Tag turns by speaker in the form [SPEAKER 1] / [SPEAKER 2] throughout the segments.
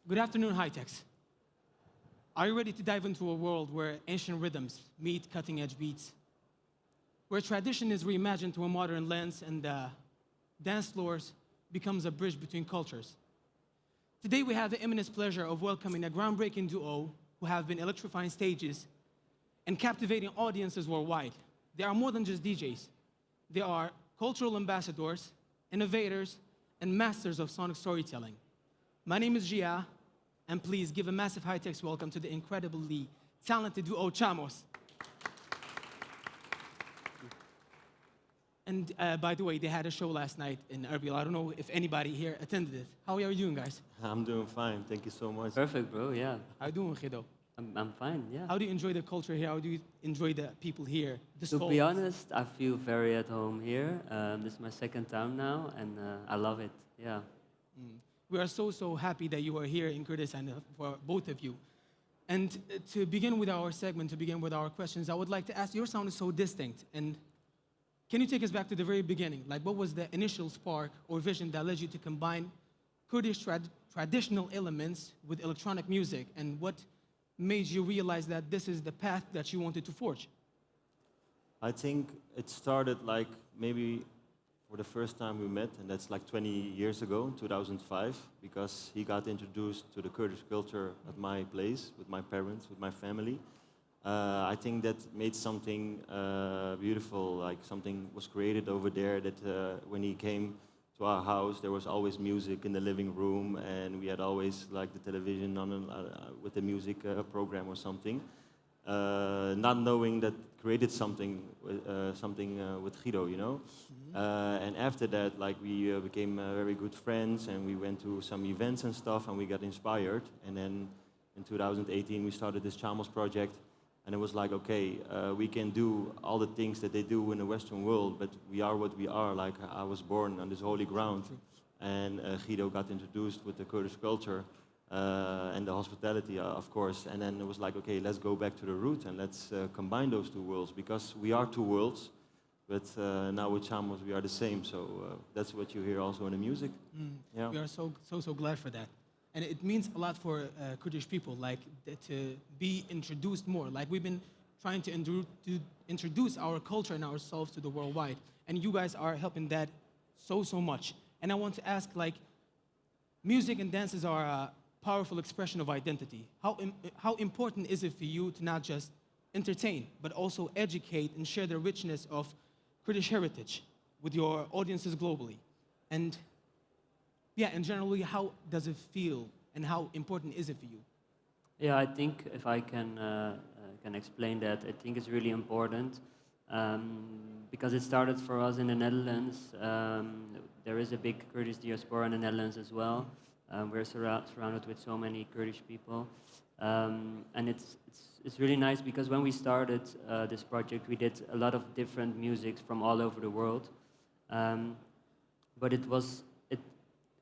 [SPEAKER 1] Good afternoon, HITEX. Are you ready to dive into a world where ancient rhythms meet cutting-edge beats? Where tradition is reimagined through a modern lens and dance floors becomes a bridge between cultures? Today we have the immense pleasure of welcoming a groundbreaking duo who have been electrifying stages and captivating audiences worldwide. They are more than just DJs. They are cultural ambassadors, innovators, and masters of sonic storytelling. My name is Gia, and please give a massive HITEX welcome to the incredibly talented duo Chamos. And by the way, they had a show last night in Erbil. I don't know if anybody here attended it. How are you doing, guys?
[SPEAKER 2] I'm doing fine. Thank you so much.
[SPEAKER 3] Perfect, bro. Yeah.
[SPEAKER 1] How are you doing, Khido?
[SPEAKER 3] I'm fine. Yeah.
[SPEAKER 1] How do you enjoy the culture here? How do you enjoy the people here?
[SPEAKER 3] To be honest, I feel very at home here. This is my second time now, and I love it. Yeah.
[SPEAKER 1] We are so happy that you are here in Kurdistan for both of you. And to begin with our segment, to begin with our questions, I would like to ask, your sound is so distinct. And can you take us back to the very beginning? Like, what was the initial spark or vision that led you to combine Kurdish traditional elements with electronic music? And what made you realize that this is the path that you wanted to forge?
[SPEAKER 2] I think it started like maybe for the first time we met, and that's like 20 years ago, 2005, because he got introduced to the Kurdish culture at my place, with my parents, with my family. I think that made something beautiful, like something was created over there that when he came to our house, there was always music in the living room, and we had always like the television on with the music program or something. Not knowing that created something with Guido, you know. And after that, like we became very good friends, and we went to some events and stuff, and we got inspired. And then in 2018, we started this Chamos project. And it was like, okay, we can do all the things that they do in the Western world, but we are what we are. Like, I was born on this holy ground, and Guido got introduced with the Kurdish culture and the hospitality, of course. And then it was like, okay, let's go back to the root and let's combine those two worlds, because we are two worlds, but now with Chamos we are the same. So that's what you hear also in the music.
[SPEAKER 1] Yeah. We are so glad for that. And it means a lot for Kurdish people, like to be introduced more. Like we've been trying to introduce our culture and ourselves to the worldwide, and you guys are helping that so much. And I want to ask, like, music and dances are a powerful expression of identity. How important is it for you to not just entertain, but also educate and share the richness of Kurdish heritage with your audiences globally? And yeah, and generally, how does it feel, and how important is it for you?
[SPEAKER 3] Yeah, I think if I can explain that, I think it's really important because it started for us in the Netherlands. There is a big Kurdish diaspora in the Netherlands as well. We're surrounded with so many Kurdish people, and it's really nice because when we started this project, we did a lot of different musics from all over the world, but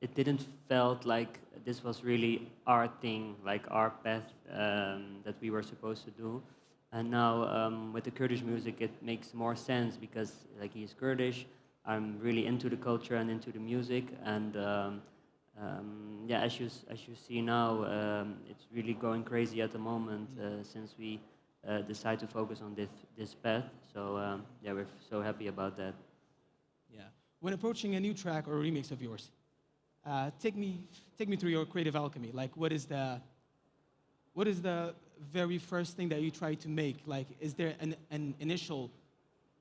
[SPEAKER 3] it didn't felt like this was really our thing, like our path that we were supposed to do. And now with the Kurdish music, it makes more sense because like he's Kurdish, I'm really into the culture and into the music. And yeah, as you see now, it's really going crazy at the moment since we decide to focus on this path. So yeah, we're so happy about that.
[SPEAKER 1] Yeah. When approaching a new track or a remix of yours, take me through your creative alchemy. Like, what is the very first thing that you try to make? Like, is there an initial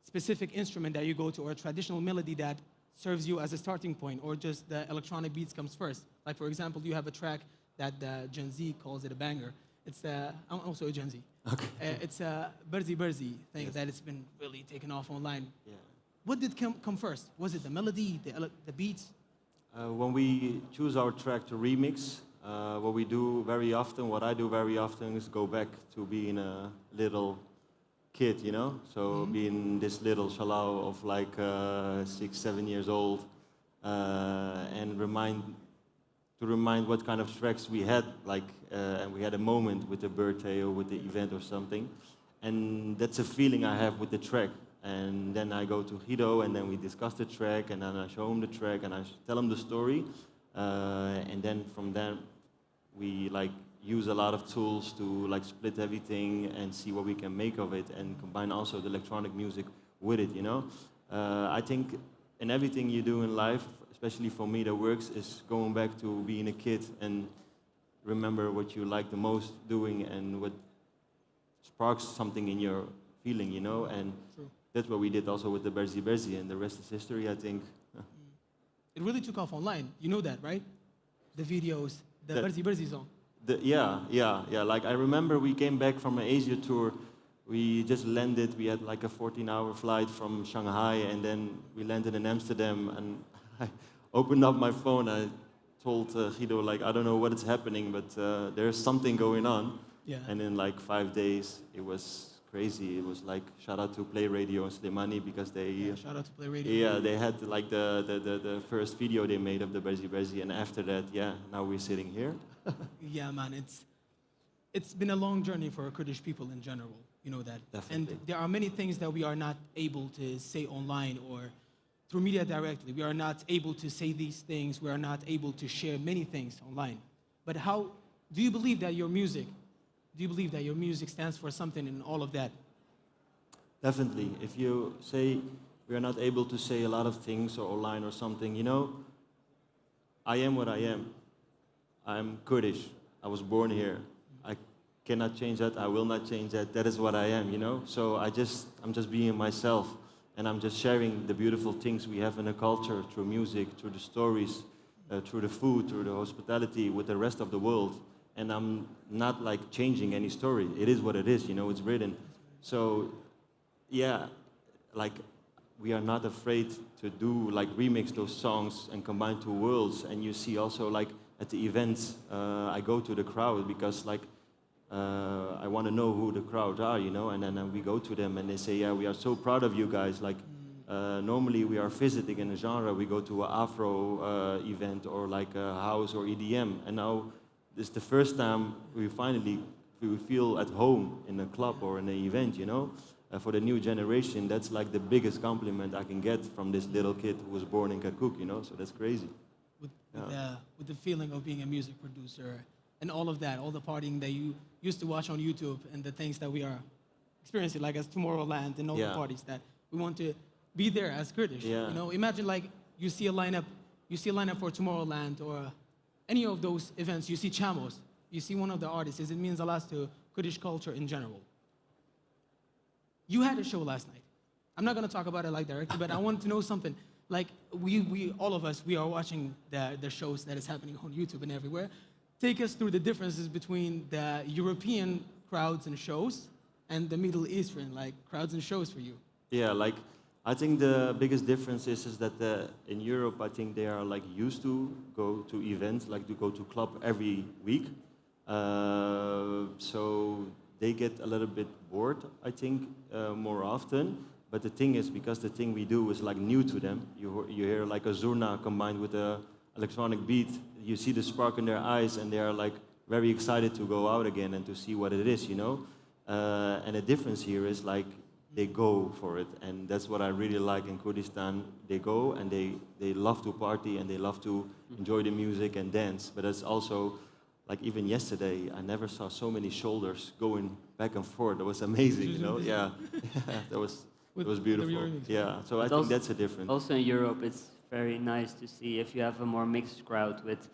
[SPEAKER 1] specific instrument that you go to, or a traditional melody that serves you as a starting point, or just the electronic beats comes first? Like, for example, you have a track that Gen Z calls it a banger. It's I'm also a Gen Z.
[SPEAKER 2] Okay.
[SPEAKER 1] It's a Berzi thing that it's been really taken off online.
[SPEAKER 2] Yeah.
[SPEAKER 1] What did come first? Was it the melody, the beats?
[SPEAKER 2] When we choose our track to remix, what I do very often is go back to being a little kid, you know? So being this little shallow of like 6, 7 years old, and remind what kind of tracks we had, like, and we had a moment with the birthday or with the event or something. And that's a feeling I have with the track. And then I go to Guido, and then we discuss the track, and then I show him the track, and I tell him the story. And then from we like use a lot of tools to like split everything and see what we can make of it and combine also the electronic music with it, you know. I think in everything you do in life, especially for me that works, is going back to being a kid and remember what you like the most doing and what sparks something in your feeling, you know. And
[SPEAKER 1] True.
[SPEAKER 2] that's what we did also with the Berzi Berzi, and the rest is history, I think.
[SPEAKER 1] It really took off online. You know that, right? The videos, the
[SPEAKER 2] That-
[SPEAKER 1] Berzi Berzi song.
[SPEAKER 2] Yeah. Like I remember we came back from an Asia tour. We just landed. We had like a 14-hour flight from Shanghai, and then we landed in Amsterdam. And I opened up my phone. I told Guido, like, I don't know what is happening, but there's something going on.
[SPEAKER 1] Yeah.
[SPEAKER 2] And in like 5 days, it was crazy. It was like shout out to Play Radio and Slimani because they.
[SPEAKER 1] Yeah, shout out to Play Radio.
[SPEAKER 2] Yeah, they had like the first video they made of the Berzi Berzi, and after that, yeah, now we're sitting here.
[SPEAKER 1] Yeah, man, it's been a long journey for Kurdish people in general. You know that.
[SPEAKER 2] Definitely.
[SPEAKER 1] And there are many things that we are not able to say online or through media directly. We are not able to say these things. We are not able to share many things online. But how do you believe that your music? Do you believe that your music stands for something in all of that?
[SPEAKER 2] Definitely. If you say we are not able to say a lot of things or online or something, you know, I am what I am. I'm Kurdish. I was born here. I cannot change that. I will not change that. That is what I am, you know. So I'm just being myself, and I'm just sharing the beautiful things we have in the culture through music, through the stories, through the food, through the hospitality with the rest of the world. And I'm not like changing any story. It is what it is, you know. It's written. So yeah, like we are not afraid to do like remix those songs and combine two worlds. And you see also like at the events, I go to the crowd because like I want to know who the crowd are, you know. And then we go to them and they say, yeah, we are so proud of you guys. Like normally we are visiting in a genre. We go to an Afro event or like a house or EDM, and now this is the first time we feel at home in a club or in an event, you know. For the new generation, that's like the biggest compliment I can get from this little kid who was born in Kirkuk, you know, so that's crazy.
[SPEAKER 1] With the feeling of being a music producer and all of that, all the partying that you used to watch on YouTube and the things that we are experiencing, like as Tomorrowland and all the parties that we want to be there as Kurdish.
[SPEAKER 2] Yeah.
[SPEAKER 1] You know, imagine like you see a lineup for Tomorrowland or any of those events, you see Chamos, you see one of the artists, it means a lot to Kurdish culture in general. You had a show last night. I'm not going to talk about it like directly, but I want to know something. Like, we all of us, we are watching the shows that is happening on YouTube and everywhere. Take us through the differences between the European crowds and shows and the Middle Eastern, like, crowds and shows for you.
[SPEAKER 2] Yeah, like, I think the biggest difference is that in Europe, I think they are like used to go to events, like to go to club every week. So they get a little bit bored, I think, more often. But the thing is, because the thing we do is like new to them, you hear like a zurna combined with a electronic beat, you see the spark in their eyes and they are like very excited to go out again and to see what it is, you know? And the difference here is like they go for it, and that's what I really like in Kurdistan. They go and they love to party and they love to enjoy the music and dance, but it's also like even yesterday, I never saw so many shoulders going back and forth. That was amazing, you know? Yeah, it was beautiful. Yeah, so I think that's a difference.
[SPEAKER 3] Also in Europe, it's very nice to see if you have a more mixed crowd with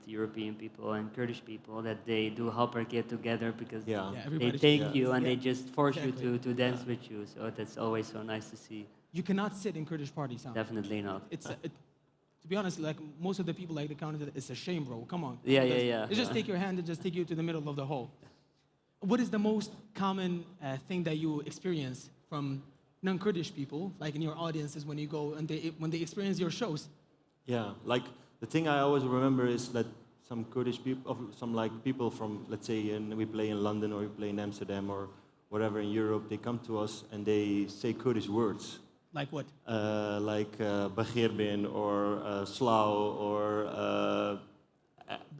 [SPEAKER 3] European people and Kurdish people, that they do get together because they take you and they just force you to dance with you. So that's always so nice to see.
[SPEAKER 1] You cannot sit in Kurdish parties, huh?
[SPEAKER 3] Definitely not.
[SPEAKER 1] To be honest, like most of the people like the counter, it's a shame, bro. Come on.
[SPEAKER 3] Yeah.
[SPEAKER 1] They just take your hand and just take you to the middle of the hall. What is the most common thing that you experience from non-Kurdish people, like in your audiences when you go and when they experience your shows?
[SPEAKER 2] Yeah, like the thing I always remember is that some Kurdish people, some like people from, let's say, we play in London or we play in Amsterdam or whatever in Europe, they come to us and they say Kurdish words.
[SPEAKER 1] Like what?
[SPEAKER 2] Like Bagheerbin or Slau or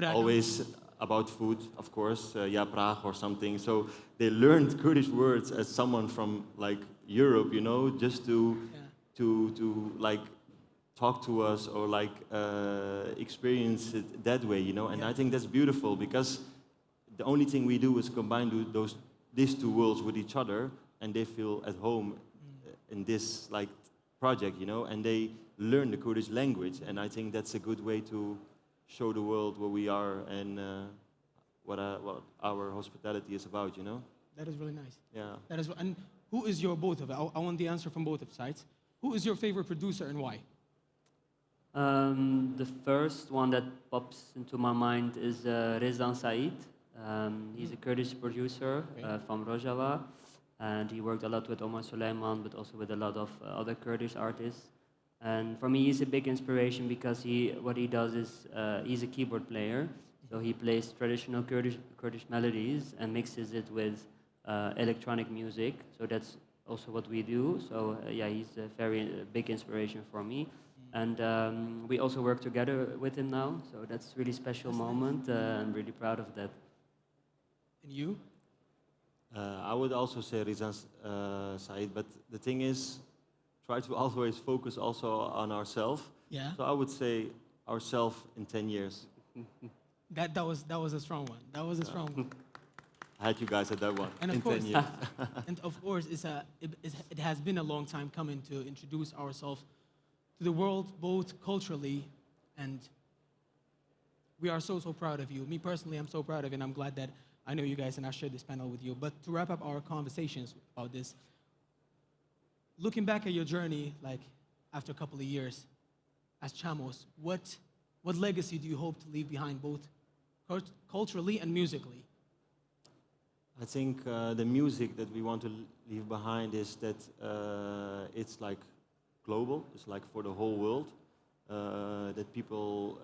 [SPEAKER 2] always about food, of course, Ja Praag or something. So they learned Kurdish words as someone from like Europe, you know, just to like talk to us or like experience it that way, you know. And I think that's beautiful because the only thing we do is combine these two worlds with each other, and they feel at home in this like project, you know, and they learn the Kurdish language. And I think that's a good way to show the world where we are and what our hospitality is about, you know.
[SPEAKER 1] That is really nice.
[SPEAKER 2] Yeah.
[SPEAKER 1] That is, and who is your both of it? I want the answer from both of sides. Who is your favorite producer and why?
[SPEAKER 3] The first one that pops into my mind is Rezan Said. He's a Kurdish producer from Rojava, and he worked a lot with Omar Suleiman, but also with a lot of other Kurdish artists. And for me, he's a big inspiration because what he does is he's a keyboard player, so he plays traditional Kurdish melodies and mixes it with electronic music. So that's also what we do. So yeah, he's a very big inspiration for me. And we also work together with him now, so that's a really special moment. I'm really proud of that.
[SPEAKER 1] And you?
[SPEAKER 2] I would also say Rizan Said, but the thing is, try to always focus also on ourselves.
[SPEAKER 1] Yeah.
[SPEAKER 2] So I would say ourselves in 10 years.
[SPEAKER 1] That was a strong one. That was a strong one.
[SPEAKER 2] I had you guys at that one.
[SPEAKER 1] And of
[SPEAKER 2] in
[SPEAKER 1] course,
[SPEAKER 2] 10 years.
[SPEAKER 1] and of course, it has been a long time coming to introduce ourselves to the world, both culturally, and we are so proud of you. Me personally, I'm so proud of you, and I'm glad that I know you guys and I shared this panel with you. But to wrap up our conversations about this, looking back at your journey, like after a couple of years as Chamos, what legacy do you hope to leave behind, both culturally and musically?
[SPEAKER 2] I think the music that we want to leave behind is that it's like global, it's like for the whole world, that people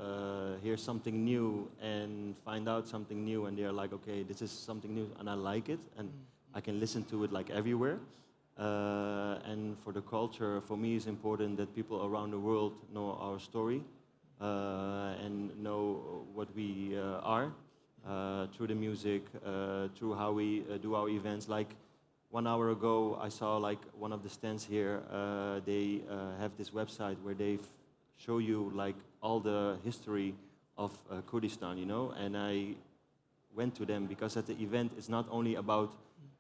[SPEAKER 2] hear something new and find out something new and they're like, okay, this is something new and I like it and I can listen to it like everywhere. And for the culture, for me, it's important that people around the world know our story and know what we are through the music, through how we do our events. Like 1 hour ago, I saw like one of the stands here. They have this website where they show you like all the history of Kurdistan, you know. And I went to them because at the event, it's not only about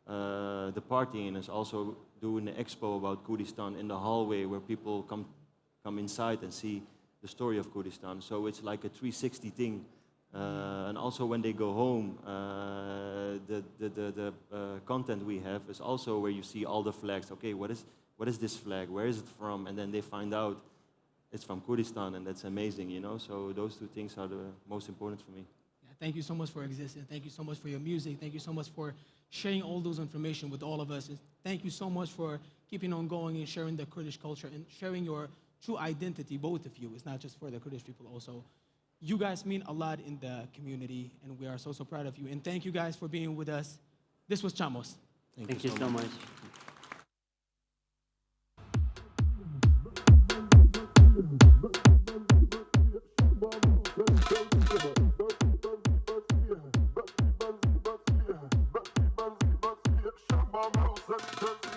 [SPEAKER 2] the partying, it's also doing an expo about Kurdistan in the hallway where people come inside and see the story of Kurdistan. So it's like a 360 thing. And also when they go home, the content we have is also where you see all the flags. Okay, what is this flag? Where is it from? And then they find out it's from Kurdistan, and that's amazing, you know. So those two things are the most important for me.
[SPEAKER 1] Yeah, thank you so much for existing. Thank you so much for your music. Thank you so much for sharing all those information with all of us. And thank you so much for keeping on going and sharing the Kurdish culture and sharing your true identity, both of you. It's not just for the Kurdish people also. You guys mean a lot in the community, and we are so proud of you. And thank you guys for being with us. This was Chamos.
[SPEAKER 3] Thank you so much.
[SPEAKER 4] Chamos.